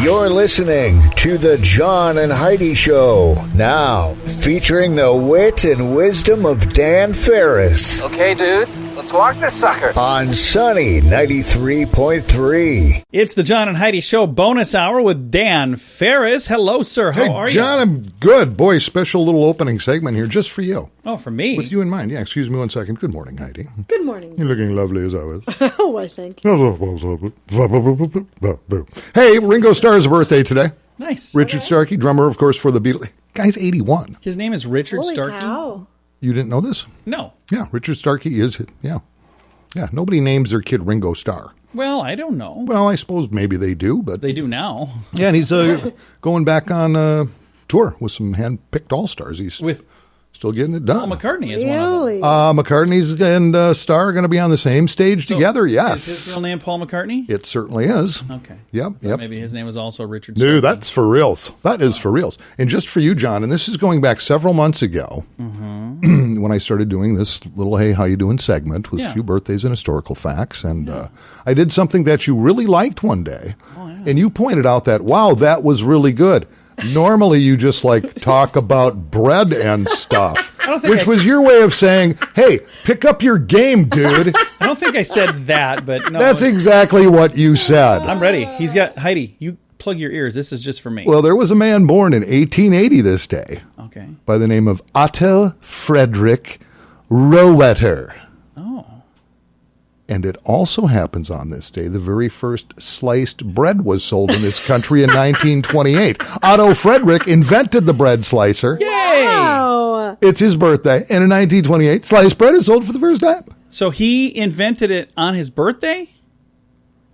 You're listening to the John and Heidi Show, now featuring the wit and wisdom of Dan Farris. Okay, dudes, let's walk this sucker. On Sunny 93.3. It's the John and Heidi Show bonus hour with Dan Farris. Hello, sir. How are you? John, I'm good. Boy, special little opening segment here just for you. Oh, for me? With you in mind. Yeah, excuse me one second. Good morning, Heidi. Good morning. You're looking lovely as always. Oh, I think. Hey, Ringo Starr's birthday today. Nice. Richard Starkey, drummer, of course, for the Beatles. Guy's 81. His name is Richard Holy Starkey? cow. You didn't know this? No. Yeah, Richard Starkey is, yeah. Yeah, nobody names their kid Ringo Starr. Well, I don't know. Well, I suppose maybe they do, but... They do now. Yeah, and he's going back on tour with some hand-picked all-stars. He's With still getting it done. Paul McCartney is one of them. Really? McCartney's and Starr are going to be on the same stage together, yes. Is his real name Paul McCartney? It certainly is. Okay. Yep. Maybe his name was also Richard Starkey. No, that's for reals. That is for reals. And just for you, John, and this is going back several months ago when I started doing this little Hey, How You Doing segment with a few birthdays and historical facts. And I did something that you really liked one day. Oh, yeah. And you pointed out that, wow, that was really good. Normally you just talk about bread and stuff, which was your way of saying, hey, pick up your game, dude. I don't think I said that, but no. That's exactly what you said. I'm ready. He's got, Heidi, you plug your ears. This is just for me. Well, there was a man born in 1880 this day by the name of Otto Frederick Roetter. Oh. And it also happens on this day, the very first sliced bread was sold in this country in 1928. Otto Frederick invented the bread slicer. Yay! Wow. It's his birthday, and in 1928, sliced bread is sold for the first time. So he invented it on his birthday?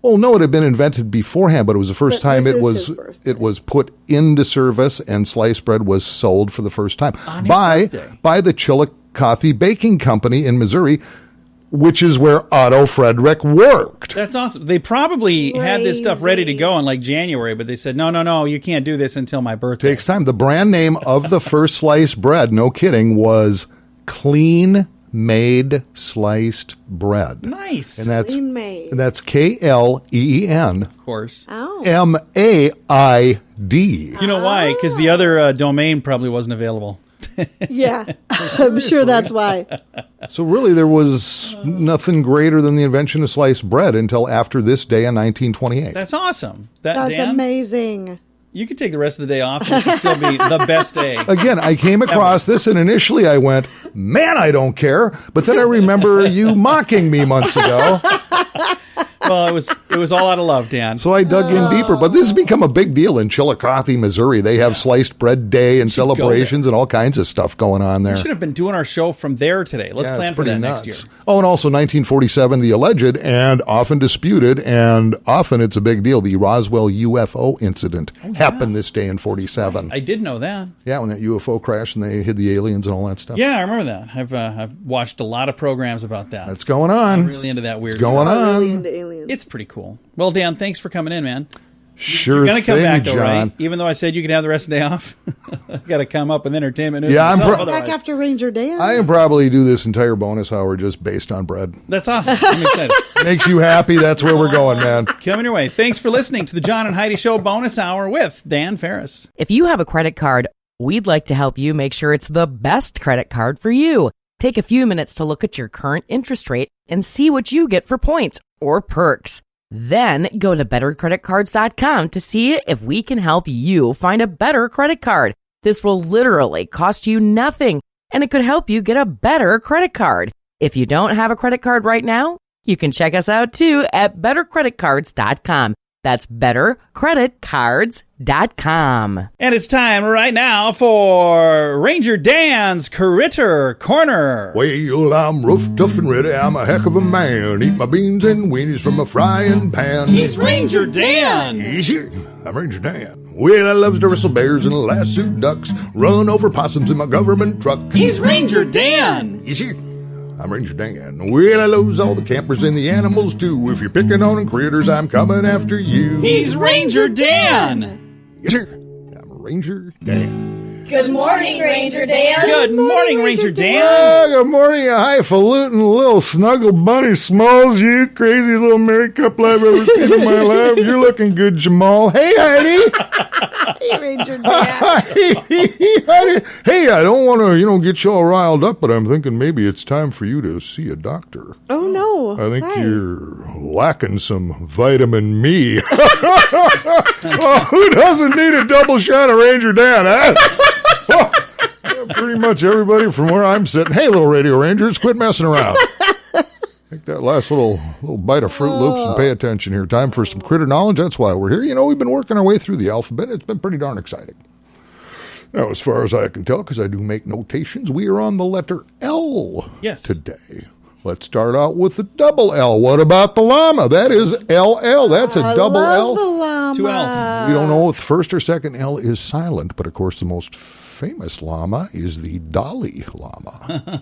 Oh, no, it had been invented beforehand, but it was the first time it was put into service, and sliced bread was sold for the first time by the Chillicothe Baking Company in Missouri, which is where Otto Frederick worked. That's awesome. They probably had this stuff ready to go in January, but they said, no, you can't do this until my birthday. Takes time. The brand name of the first sliced bread, no kidding, was Clean Made Sliced Bread. Nice. And that's Clean Made. And that's KLEEN. Of course. Oh. MAID. You know why? Because the other domain probably wasn't available. Yeah, I'm sure that's why. So really there was nothing greater than the invention of sliced bread until after this day in 1928. That's awesome. That's Dan, amazing. you could take the rest of the day off and it should still be the best day. Again, I came across this and initially I went, man, I don't care. But then I remember you mocking me months ago. Well, it was all out of love, Dan. So I dug in deeper. But this has become a big deal in Chillicothe, Missouri. They have sliced bread day and celebrations and all kinds of stuff going on there. We should have been doing our show from there today. Let's plan for that next year. Oh, and also 1947, the alleged and often disputed, and often it's a big deal, the Roswell UFO incident happened this day in 47. I did know that. Yeah, when that UFO crashed and they hid the aliens and all that stuff. Yeah, I remember that. I've watched a lot of programs about that. That's going on. I'm really into that weird it's going stuff. on. Really into aliens. It's pretty cool. Well, Dan, thanks for coming in, man. Sure You're going to come thing, back, though, John. right? Even though I said you could have the rest of the day off. I've got to come up with entertainment news. Yeah, I'm back after Ranger Dan. I can probably do this entire bonus hour just based on bread. That's awesome. I'm excited. Makes you happy, that's where we're going, man. Coming your way. Thanks for listening to the John and Heidi Show bonus hour with Dan Farris. If you have a credit card, we'd like to help you make sure it's the best credit card for you. Take a few minutes to look at your current interest rate and see what you get for points or perks. Then go to bettercreditcards.com to see if we can help you find a better credit card. This will literally cost you nothing, and it could help you get a better credit card. If you don't have a credit card right now, you can check us out too at bettercreditcards.com. That's bettercreditcards.com. And it's time right now for Ranger Dan's Critter Corner. Well, I'm rough, tough, and ready. I'm a heck of a man. Eat my beans and weenies from a frying pan. He's Ranger Dan. Easy. I'm Ranger Dan. Well, I loves to wrestle bears and lasso ducks. Run over possums in my government truck. He's Ranger Dan. Easy. I'm Ranger Dan. Well, I loves all the campers and the animals too. If you're picking on critters, I'm coming after you. He's Ranger Dan. Yes, sir. I'm Ranger Dan. Good morning, Ranger Dan. Good morning, Ranger Dan. Good morning, you highfalutin little snuggle bunny smalls, you crazy little married couple I've ever seen in my life. You're looking good, Jamal. Hey, Heidi. Hey, Ranger Dan. Heidi. Hey, I don't want to, get you all riled up, but I'm thinking maybe it's time for you to see a doctor. Oh, no. I think Why? you're lacking some vitamin me. Oh, who doesn't need a double shot of Ranger Dan, huh? Pretty much everybody from where I'm sitting. Hey, little Radio Rangers, quit messing around. Take that last little bite of Fruit Loops and pay attention here. Time for some critter knowledge. That's why we're here. We've been working our way through the alphabet. It's been pretty darn exciting. Now, as far as I can tell, because I do make notations, we are on the letter L today. Let's start out with the double L. What about the llama? That is LL. That's a double L. The llama. 2 L's. We don't know if the first or second L is silent, but of course the most famous llama is the Dalai Lama.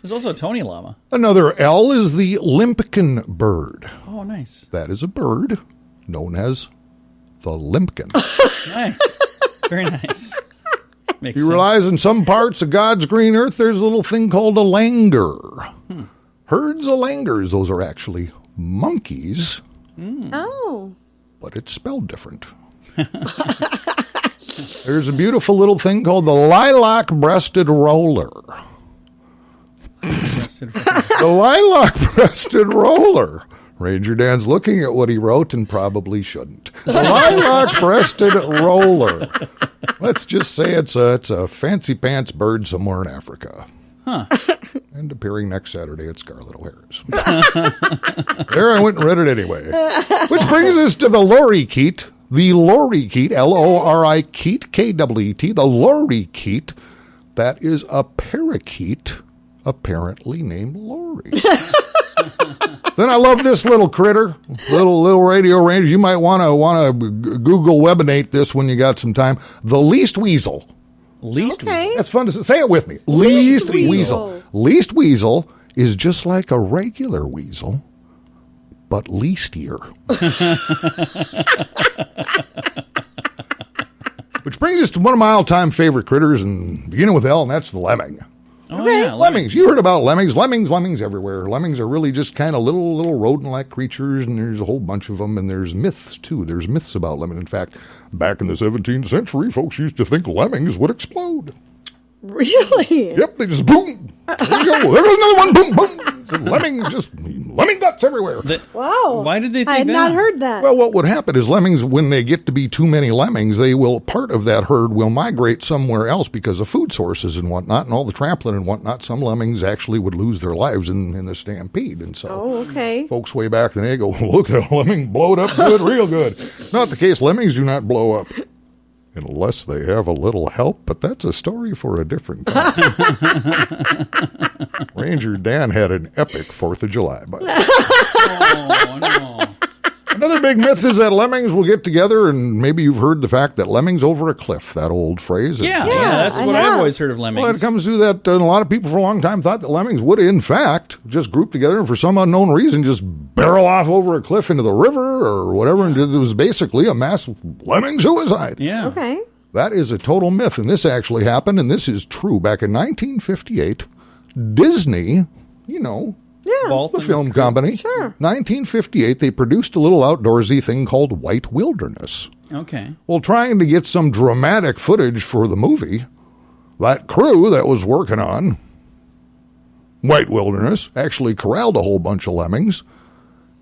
There's also a Tony Llama. Another L is the limpkin bird. Oh, nice. That is a bird known as the limpkin. Nice. Very nice. Makes You sense. realize in some parts of God's green earth there's a little thing called a langur. Herds of langurs, those are actually monkeys, Oh. but it's spelled different. There's a beautiful little thing called the lilac-breasted roller. The lilac-breasted roller. Ranger Dan's looking at what he wrote and probably shouldn't. The lilac-breasted roller. Let's just say it's a fancy pants bird somewhere in Africa. Huh. And appearing next Saturday at Scarlet O'Hara's. There, I went and read it anyway. Which brings us to the lorikeet. The lorikeet, L-O-R-I-keet, K-W-E-T, the lorikeet. That is a parakeet apparently named Lori. Then I love this little critter, little radio ranger. You might want to Google webinate this when you got some time. The least weasel. Least Okay. weasel. That's fun to say. Say it with me. Least Least weasel. weasel. Least weasel is just like a regular weasel, but leastier. Which brings us to one of my all-time favorite critters, and beginning with L, and that's the lemming. Oh, yeah. Lemmings. You heard about lemmings. Lemmings everywhere. Lemmings are really just kind of little rodent-like creatures, and there's a whole bunch of them, and there's myths, too. There's myths about lemmings. In fact, back in the 17th century, folks used to think lemmings would explode. Really? Yep, they just boom. There you go. There goes another one. Boom, boom. Lemming guts everywhere. Wow. Why did they think I had that? not heard that. Well, what would happen is lemmings, when they get to be too many lemmings, part of that herd will migrate somewhere else because of food sources and whatnot, and all the trampling and whatnot. Some lemmings actually would lose their lives in the stampede. And so okay. folks way back then, they go, look, that lemming blowed up good, real good. Not the case. Lemmings do not blow up. Unless they have a little help, but that's a story for a different time. Ranger Dan had an epic 4th of July. But Oh, no. another big myth is that lemmings will get together, and maybe you've heard the fact that lemmings over a cliff, that old phrase. Yeah, that's I what I've have. always heard of lemmings. Well, it comes to that, a lot of people for a long time thought that lemmings would, in fact, just group together and for some unknown reason just barrel off over a cliff into the river or whatever, and it was basically a mass lemming suicide. Yeah. Okay. That is a total myth, and this actually happened, and this is true. Back in 1958, Disney, Yeah. Walt the and- film company, Sure. 1958, they produced a little outdoorsy thing called White Wilderness. Okay. Well, trying to get some dramatic footage for the movie, that crew that was working on White Wilderness actually corralled a whole bunch of lemmings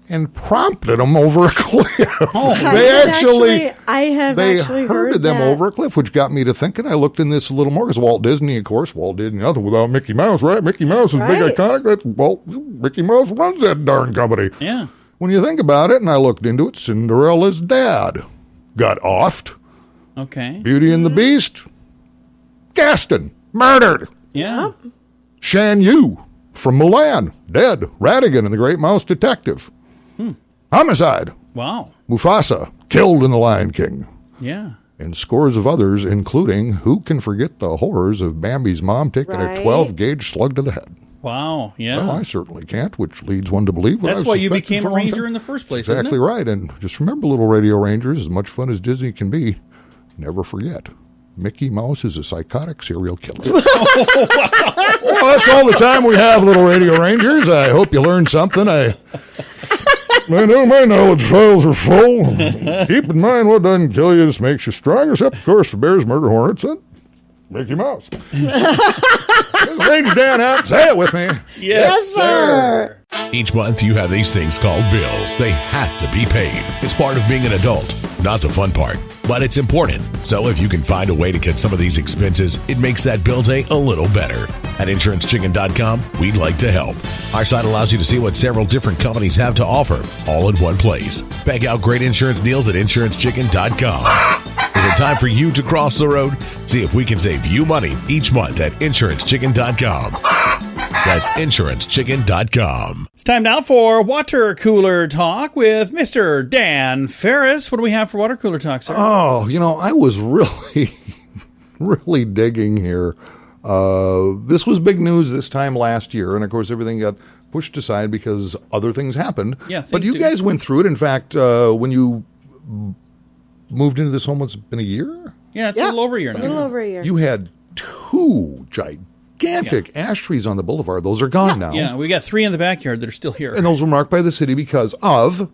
and prompted them over a cliff. Oh. I have they actually herded heard them that. over a cliff, which got me to thinking. I looked in this a little more because Walt Disney, of course, Walt did nothing without Mickey Mouse, right? Mickey Mouse is big, Right. iconic. That's Walt. Mickey Mouse runs that darn company. Yeah. When you think about it, and I looked into it, Cinderella's dad got offed. Okay. Beauty and the Beast, Gaston, murdered. Yeah. Shan Yu from Mulan, dead. Ratigan and the Great Mouse Detective. Homicide. Wow. Mufasa, killed in The Lion King. Yeah. And scores of others, including, who can forget the horrors of Bambi's mom taking Right. a 12-gauge slug to the head? Wow. Yeah. Well, I certainly can't, which leads one to believe what That's I've why you suspected became for a long ranger time. in the first place, Exactly isn't it? right. And just remember, little Radio Rangers, as much fun as Disney can be, never forget, Mickey Mouse is a psychotic serial killer. Well, that's all the time we have, little Radio Rangers. I hope you learned something. I know my knowledge files are full. Keep in mind, what doesn't kill you just makes you stronger, except, of course, the bears, murder hornets, and Mickey Mouse. Ranger Dan out. Say it with me. Yes, sir. Each month you have these things called bills. They have to be paid. It's part of being an adult. Not the fun part, but it's important. So if you can find a way to cut some of these expenses, it makes that bill day a little better. At InsuranceChicken.com, we'd like to help. Our site allows you to see what several different companies have to offer, all in one place. Check out great insurance deals at InsuranceChicken.com. Is it time for you to cross the road? See if we can save you money each month at InsuranceChicken.com. That's InsuranceChicken.com. It's time now for Water Cooler Talk with Mr. Dan Farris. What do we have for Water Cooler Talk, sir? Oh, I was really digging here. This was big news this time last year, and of course everything got pushed aside because other things happened. Yeah, but you guys went through it. In fact, when you moved into this home, it's been a year? Yeah, it's a little over a year now. A little over a year. You had 2 gigantic ash trees on the boulevard. Those are gone now. Yeah, we got 3 in the backyard that are still here. And those were marked by the city because of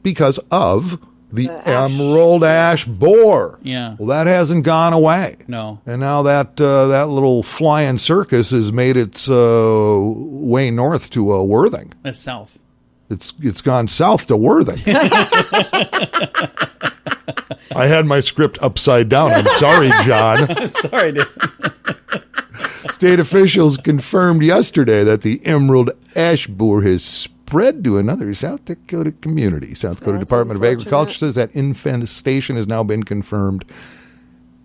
the emerald ash borer. Yeah. Well, that hasn't gone away. No. And now that little flying circus has made its way north to Worthing. That's south. It's gone south to Worthing. I had my script upside down. I'm sorry, John. Sorry, dude. State officials confirmed yesterday that the emerald ash borer has spread to another South Dakota community. South Dakota Department of Agriculture says that infestation has now been confirmed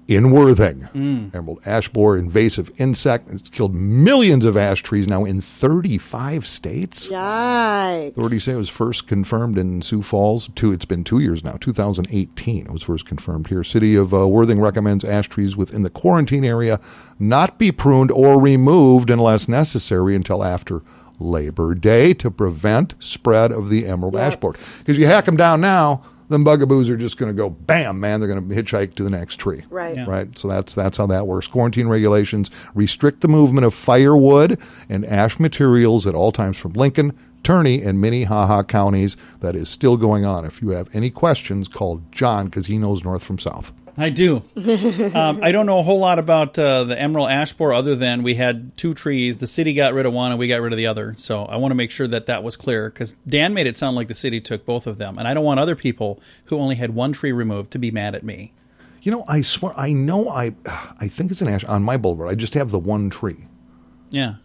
in Worthing. Emerald ash borer, invasive insect. It's killed millions of ash trees now in 35 states. Yikes. Authorities say it was first confirmed in Sioux Falls. It's been 2 years now, 2018. It was first confirmed here. City of Worthing recommends ash trees within the quarantine area not be pruned or removed unless necessary until after Labor Day to prevent spread of the emerald ash borer. Because you hack them down now, them bugaboos are just going to go, bam, man, they're going to hitchhike to the next tree. Right. Yeah. Right. So that's how that works. Quarantine regulations restrict the movement of firewood and ash materials at all times from Lincoln, Turney, and Minnehaha counties. That is still going on. If you have any questions, call John because he knows north from south. I do. I don't know a whole lot about the emerald ash borer other than we had 2 trees. The city got rid of one and we got rid of the other. So I want to make sure that was clear because Dan made it sound like the city took both of them. And I don't want other people who only had 1 tree removed to be mad at me. I swear, I think it's an ash on my boulevard. I just have the 1 tree. Yeah.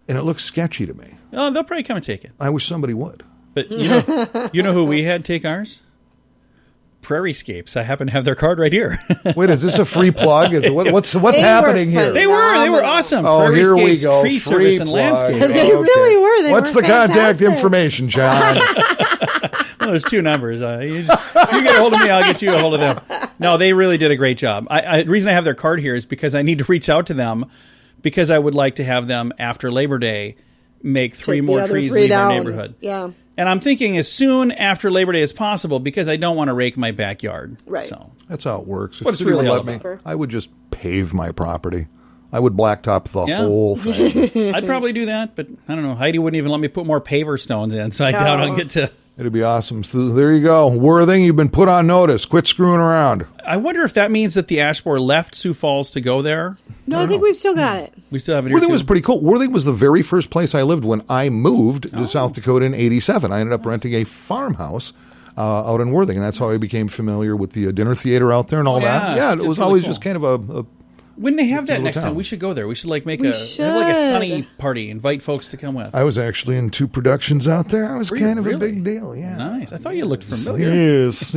And it looks sketchy to me. Oh, they'll probably come and take it. I wish somebody would. But you know who we had take ours? Prairiescapes. I happen to have their card right here. Wait, is this a free plug? What's happening here? They were awesome. Oh, here we go. Tree service and landscape. They really were. What's the contact information, John? Well, there's 2 numbers. If you get a hold of me, I'll get you a hold of them. No, they really did a great job. The reason I have their card here is because I need to reach out to them because I would like to have them after Labor Day make 3 more trees leave our neighborhood. Yeah. And I'm thinking as soon after Labor Day as possible because I don't want to rake my backyard. Right. So That's how it works. If What it's the city really would all let me, about. I would just pave my property. I would blacktop the whole thing. I'd probably do that, but I don't know. Heidi wouldn't even let me put more paver stones in, so I doubt I'll get to... It'd be awesome. So there you go. Worthing, you've been put on notice. Quit screwing around. I wonder if that means that the ash borer left Sioux Falls to go there. No, I think we've still got it. We still have it here, Worthing too. was pretty cool. Worthing was the very first place I lived when I moved to South Dakota in '87. I ended up renting a farmhouse out in Worthing, and that's how I became familiar with the dinner theater out there and all that. Yeah, it was really always cool. just kind of a When they have that little next time, town. we should go there. We should have like We a should. sunny party, invite folks to come with. I was actually in 2 productions out there. I was Were you kind of a really? big deal. Yeah. Nice. I thought you looked familiar. Yes.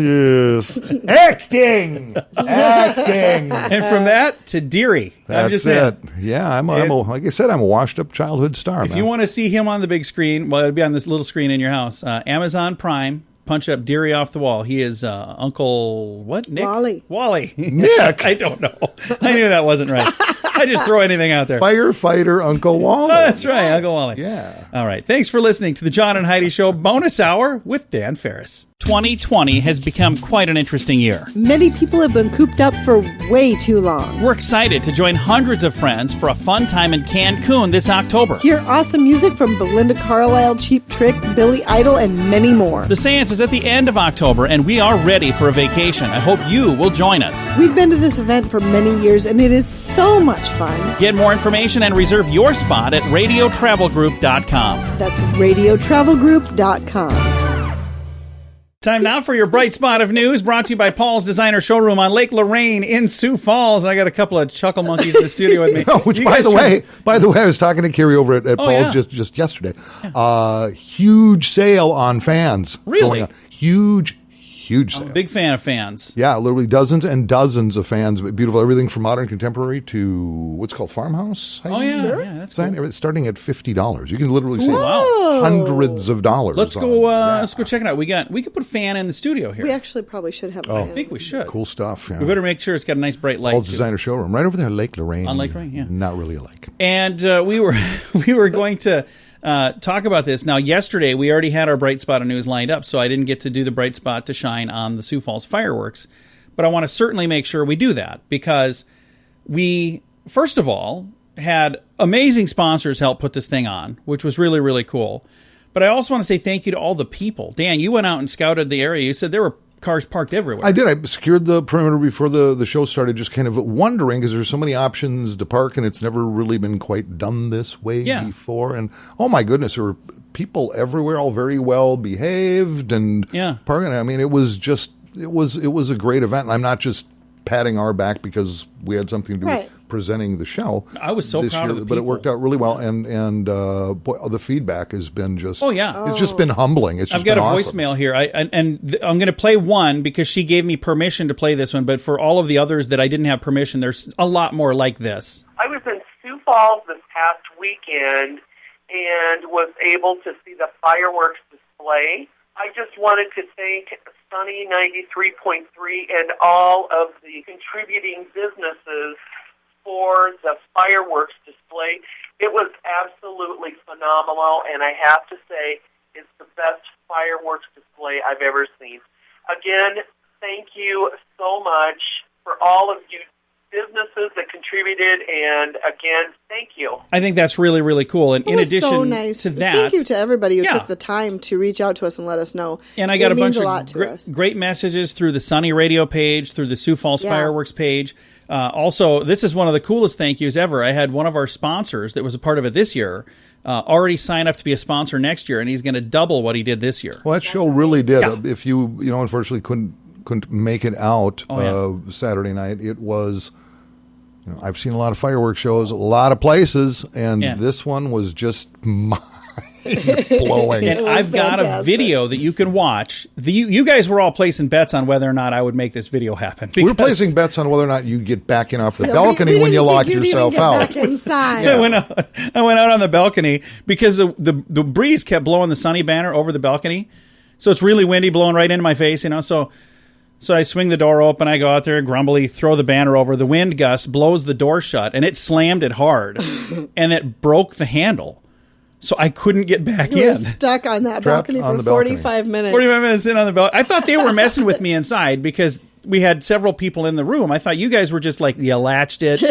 Acting. And from that to Deary. I'm That's just saying. it. Yeah, like I said, I'm a washed-up childhood star. If you want to see him on the big screen, well, it'll be on this little screen in your house. Amazon Prime. Punch up Deary off the wall. He is Uncle, what, Nick? Wally. Wally. Nick? I don't know. I knew that wasn't right. I just throw anything out there. Firefighter Uncle Wally. Oh, that's right, Uncle Wally. Yeah. All right. Thanks for listening to the John and Heidi Show bonus hour with Dan Farris. 2020 has become quite an interesting year. Many people have been cooped up for way too long. We're excited to join hundreds of friends for a fun time in Cancun this October. Hear awesome music from Belinda Carlisle, Cheap Trick, Billy Idol, and many more. The seance is at the end of October, and we are ready for a vacation. I hope you will join us. We've been to this event for many years, and it is so much fun. Get more information and reserve your spot at radiotravelgroup.com. That's radiotravelgroup.com. Time now for your bright spot of news, brought to you by Paul's Designer Showroom on Lake Lorraine in Sioux Falls. And I got a couple of chuckle monkeys in the studio with me. Which, by the way, I was talking to Carrie over at Paul's just yesterday. Huge sale on fans. Really? Going on. Huge sale. I'm a big fan of fans. Yeah, literally dozens and dozens of fans. Beautiful. Everything from modern contemporary to what's called farmhouse. Oh, yeah. Sure. Yeah, that's cool. Starting at $50. You can literally save hundreds of dollars. Let's go check it out. We could put a fan in the studio here. We actually probably should have. I think we should. Cool stuff. Yeah. We better make sure it's got a nice bright light. Paul's Designer Showroom, right over there, Lake Lorraine. On Lake Lorraine, yeah. Not really a lake. And we were going to talk about this. Now, yesterday, we already had our bright spot of news lined up, so I didn't get to do the bright spot to shine on the Sioux Falls fireworks. But I want to certainly make sure we do that, because we, first of all, had amazing sponsors help put this thing on, which was really, really cool. But I also want to say thank you to all the people. Dan, you went out and scouted the area. You said there were cars parked everywhere. I did. I secured the perimeter before the show started, just kind of wondering, because there's so many options to park, and it's never really been quite done this way before. And oh my goodness, there were people everywhere, all very well behaved and parking. I mean, it was a great event. And I'm not just patting our back because we had something to do with presenting the show. I was so proud of the people. But it worked out really well, and boy, the feedback has been just it's just been humbling. I've got a voicemail here, I'm going to play one because she gave me permission to play this one, but for all of the others that I didn't have permission, there's a lot more like this. I was in Sioux Falls this past weekend and was able to see the fireworks display. I just wanted to thank Sunny 93.3 and all of the contributing businesses for the fireworks display. It was absolutely phenomenal, and I have to say it's the best fireworks display I've ever seen. Again, thank you so much for all of you businesses that contributed, and again, thank you. I think that's really, really cool. And in addition so nice. to that, thank you to everybody who took the time to reach out to us and let us know. And I got a bunch of great messages through the Sunny Radio page, through the Sioux Falls Fireworks page. Also, this is one of the coolest thank yous ever. I had one of our sponsors that was a part of it this year already sign up to be a sponsor next year, and he's going to double what he did this year. Well, that show really did. Yeah. If you unfortunately couldn't make it out Saturday night, it was. I've seen a lot of fireworks shows, a lot of places, and this one was just mind-blowing. And I've got a video that you can watch. You guys were all placing bets on whether or not I would make this video happen. We were placing bets on whether or not you'd get back in off the balcony when you locked yourself out. Back inside. I went out on the balcony because the breeze kept blowing the Sunny banner over the balcony. So it's really windy, blowing right into my face, So I swing the door open, I go out there, grumbly throw the banner over. The wind gust blows the door shut, and it slammed it hard, and it broke the handle. So I couldn't get back in. You were stuck on that balcony for 45 minutes. 45 minutes in on the balcony. I thought they were messing with me inside because we had several people in the room. I thought you guys were just like, you latched it,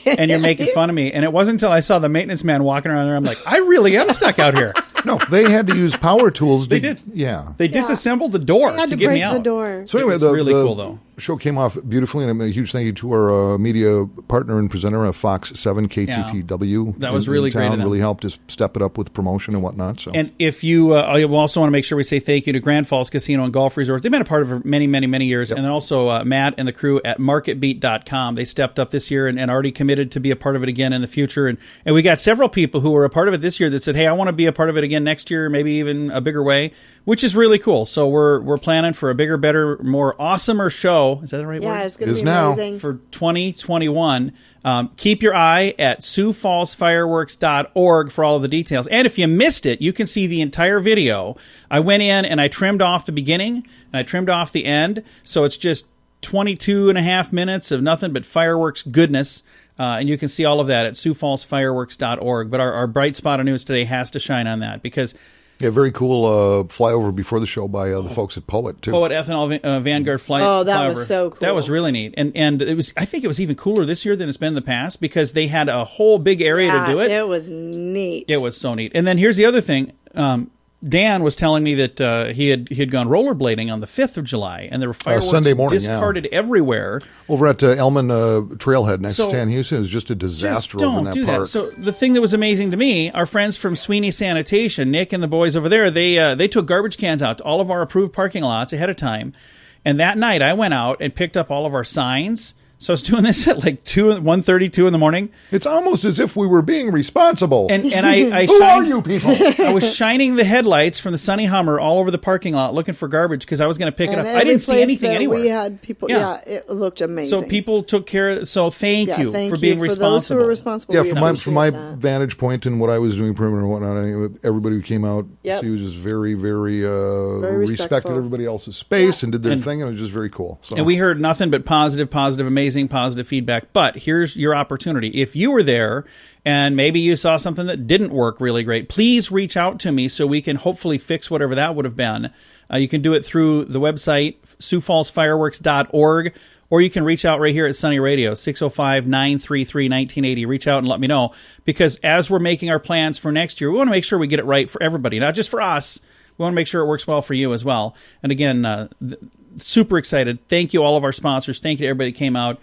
and you're making fun of me. And it wasn't until I saw the maintenance man walking around there, I'm like, I really am stuck out here. No, they had to use power tools. They did. Yeah. They disassembled the door to get me out. The door. So anyway, really cool, though. Show came off beautifully, and a huge thank you to our media partner and presenter, Fox 7 KTTW. That was really great. Really helped us step it up with promotion and whatnot. So. And if you also want to make sure we say thank you to Grand Falls Casino and Golf Resort. They've been a part of it for many, many, many years. Yep. And then also Matt and the crew at MarketBeat.com. They stepped up this year and already committed to be a part of it again in the future. And we got several people who were a part of it this year that said, hey, I want to be a part of it again next year, maybe even a bigger way, which is really cool. So we're planning for a bigger, better, more awesomer show. Is that the right word? Yeah, it's going to be amazing. For 2021. Keep your eye at SiouxFallsFireworks.org for all of the details. And if you missed it, you can see the entire video. I went in and I trimmed off the beginning and I trimmed off the end. So it's just 22 and a half minutes of nothing but fireworks goodness. And you can see all of that at SiouxFallsFireworks.org. But our bright spot of news today has to shine on that because... Yeah, very cool flyover before the show by the folks at Poet, too. Poet Ethanol Vanguard flyover. Oh, that was so cool. That was really neat. And it was. I think it was even cooler this year than it's been in the past because they had a whole big area to do it. It was neat. It was so neat. And then here's the other thing. Dan was telling me that he had gone rollerblading on the 5th of July, and there were fireworks Sunday morning, discarded everywhere. Over at Elman Trailhead next to Stan Houston. It was just a disaster over in that park. That. So the thing that was amazing to me, our friends from Sweeney Sanitation, Nick and the boys over there, they took garbage cans out to all of our approved parking lots ahead of time. And that night, I went out and picked up all of our signs. So I was doing this at like 1:32 in the morning. It's almost as if we were being responsible. And I Who are you people? I was shining the headlights from the Sunny Hummer all over the parking lot looking for garbage because I was going to pick it up. I didn't see anything anywhere. We had people. Yeah, it looked amazing. So people took care of it. So thank you for being responsible. For those who were responsible. Yeah, from my vantage point and what I was doing perimeter and whatnot, everybody who came out, she was just very, very, respected everybody else's space and did their thing, and it was just very cool. So. And we heard nothing but positive, amazing, positive feedback. But here's your opportunity. If you were there and maybe you saw something that didn't work really great, please reach out to me so we can hopefully fix whatever that would have been. You can do it through the website, SiouxFallsFireworks.org, or you can reach out right here at Sunny Radio, 605-933-1980. Reach out and let me know. Because as we're making our plans for next year, we want to make sure we get it right for everybody, not just for us. We want to make sure it works well for you as well. And again, super excited. Thank you, all of our sponsors. Thank you to everybody that came out.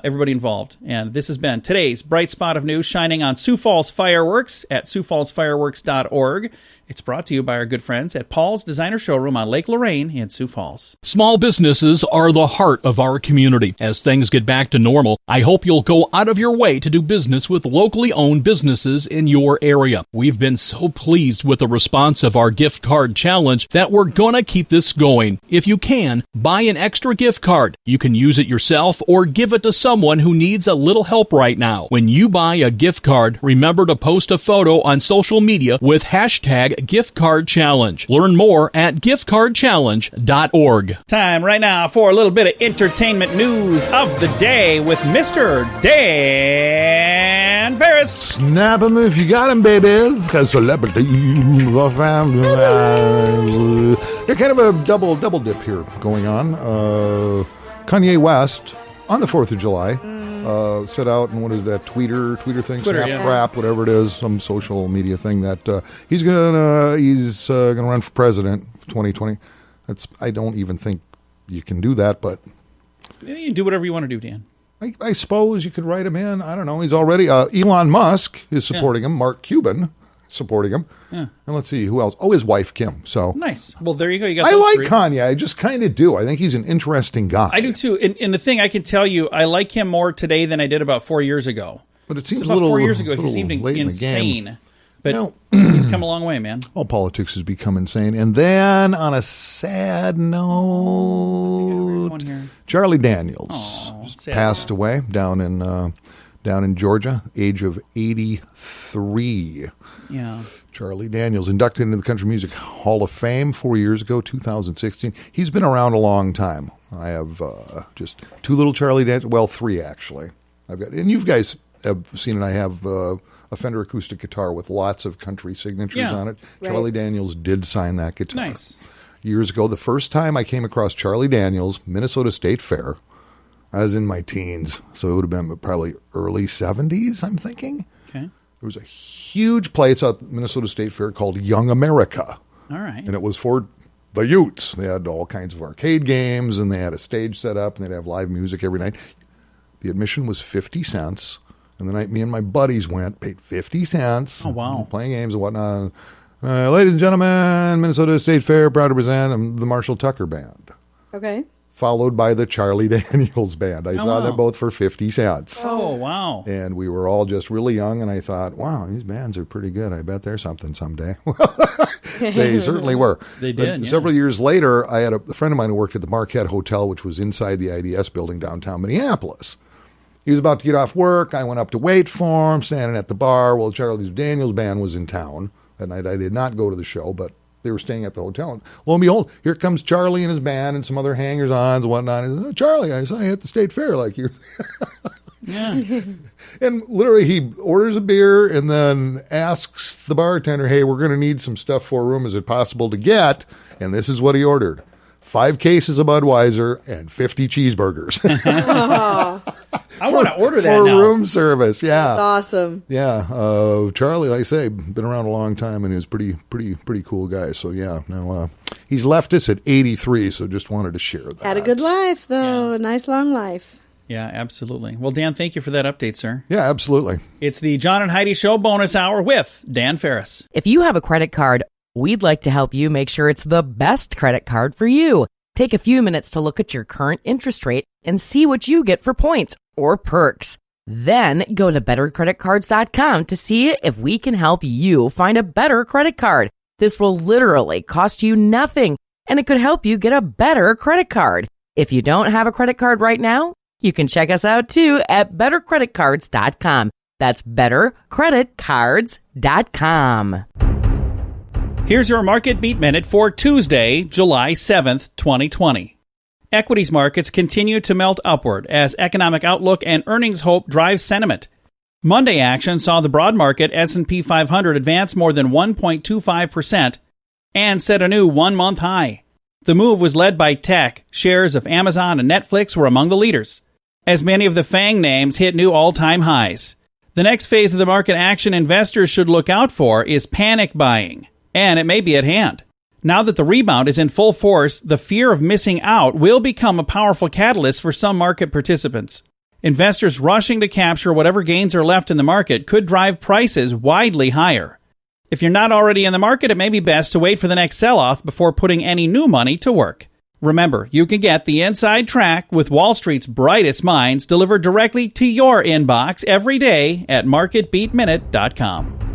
Everybody involved. And this has been today's bright spot of news shining on Sioux Falls Fireworks at SiouxFallsFireworks.org. It's brought to you by our good friends at Paul's Designer Showroom on Lake Lorraine in Sioux Falls. Small businesses are the heart of our community. As things get back to normal, I hope you'll go out of your way to do business with locally owned businesses in your area. We've been so pleased with the response of our gift card challenge that we're gonna keep this going. If you can, buy an extra gift card. You can use it yourself or give it to someone who needs a little help right now. When you buy a gift card, remember to post a photo on social media with hashtag Gift Card Challenge. Learn more at giftcardchallenge.org. Time right now for a little bit of entertainment news of the day with Mr. Dan Farris. Snap 'em if you got 'em, babies, because celebrities are family. Yeah, kind of a double dip here going on. Kanye West on the 4th of July. Set out and what is that Twitter thing, Snap, whatever it is, some social media thing that he's gonna run for president 2020. I don't even think you can do that, but you do whatever you want to do, Dan. I suppose you could write him in. I don't know. He's already Elon Musk is supporting him. Mark Cuban supporting him. Yeah. And let's see who else. Oh, his wife Kim. So nice. Well, there you go. You got. I like Kanye. I just kind of do. I think he's an interesting guy. I do too. And the thing I can tell you, I like him more today than I did about 4 years ago. But it seems about 4 years ago he seemed insane. But he's come a long way, man. All politics has become insane. And then on a sad note, Charlie Daniels passed away down in Georgia, age of 83. Yeah. Charlie Daniels, inducted into the Country Music Hall of Fame 4 years ago, 2016. He's been around a long time. I have just two little Charlie Daniels, well, three actually. And you guys have seen it. I have a Fender acoustic guitar with lots of country signatures on it. Right. Charlie Daniels did sign that guitar. Nice. Years ago, the first time I came across Charlie Daniels, Minnesota State Fair, I was in my teens, so it would have been probably early 70s, I'm thinking. Okay. There was a huge place at Minnesota State Fair called Young America. All right. And it was for the Utes. They had all kinds of arcade games, and they had a stage set up, and they'd have live music every night. The admission was 50 cents. And the night me and my buddies went, paid 50 cents. Oh, wow. Playing games and whatnot. Ladies and gentlemen, Minnesota State Fair, proud to present the Marshall Tucker Band. Okay. Followed by the Charlie Daniels Band. I saw them both for 50 cents. Oh, wow. And we were all just really young, and I thought, wow, these bands are pretty good. I bet they're something someday. They certainly were. They did, Several years later, I had a friend of mine who worked at the Marquette Hotel, which was inside the IDS building downtown Minneapolis. He was about to get off work. I went up to wait for him, standing at the bar. Well, Charlie Daniels Band was in town. That night I did not go to the show, but they were staying at the hotel. And lo and behold, here comes Charlie and his band and some other hangers-ons and whatnot. And Charlie, I saw you at the State Fair like you. And literally, he orders a beer and then asks the bartender, hey, we're going to need some stuff for a room. Is it possible to get? And this is what he ordered. 5 cases of Budweiser and 50 cheeseburgers. I want to order that for now. room service. Yeah, That's awesome. Yeah, Charlie, like I say, been around a long time, and he was pretty cool guy. So yeah, now he's left us at 83. So just wanted to share that. Had a good life, though. A nice long life. Yeah, absolutely. Well, Dan, thank you for that update, sir. Yeah, absolutely. It's the John and Heidi Show bonus hour with Dan Farris. If you have a credit card, we'd like to help you make sure it's the best credit card for you. Take a few minutes to look at your current interest rate and see what you get for points or perks. Then go to bettercreditcards.com to see if we can help you find a better credit card. This will literally cost you nothing, and it could help you get a better credit card. If you don't have a credit card right now, you can check us out too at bettercreditcards.com. That's bettercreditcards.com. Here's your Market Beat Minute for Tuesday, July 7th, 2020. Equities markets continue to melt upward as economic outlook and earnings hope drive sentiment. Monday action saw the broad market S&P 500 advance more than 1.25% and set a new one-month high. The move was led by tech. Shares of Amazon and Netflix were among the leaders, as many of the FANG names hit new all-time highs. The next phase of the market action investors should look out for is panic buying, and it may be at hand. Now that the rebound is in full force, the fear of missing out will become a powerful catalyst for some market participants. Investors rushing to capture whatever gains are left in the market could drive prices widely higher. If you're not already in the market, it may be best to wait for the next sell-off before putting any new money to work. Remember, you can get the inside track with Wall Street's brightest minds delivered directly to your inbox every day at marketbeatminute.com.